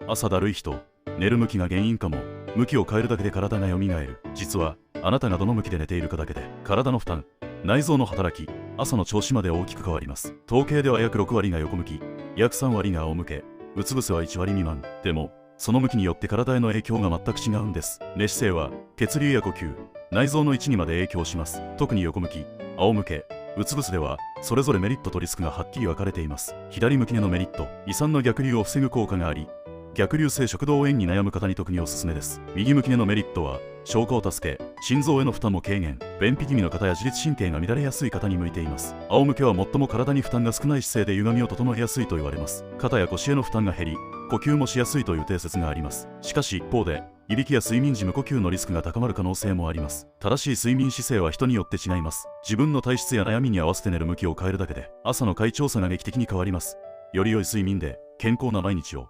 朝だるい人、寝る向きが原因かも。向きを変えるだけで体が蘇る。実はあなたがどの向きで寝ているかだけで体の負担、内臓の働き、朝の調子まで大きく変わります。統計では約6割が横向き、約3割が仰向け、うつ伏せは1割未満。でもその向きによって体への影響が全く違うんです。寝姿勢は血流や呼吸、内臓の位置にまで影響します。特に横向き、仰向け、うつ伏せではそれぞれメリットとリスクがはっきり分かれています。左向き寝のメリット、胃酸の逆流を防ぐ効果があり、逆流性食道炎に悩む方に特におすすめです。右向き寝のメリットは消化を助け、心臓への負担も軽減、便秘気味の方や自律神経が乱れやすい方に向いています。仰向けは最も体に負担が少ない姿勢で歪みを整えやすいと言われます。肩や腰への負担が減り、呼吸もしやすいという定説があります。しかし一方で、いびきや睡眠時無呼吸のリスクが高まる可能性もあります。正しい睡眠姿勢は人によって違います。自分の体質や悩みに合わせて寝る向きを変えるだけで朝の快調さが劇的に変わります。より良い睡眠で健康な毎日を。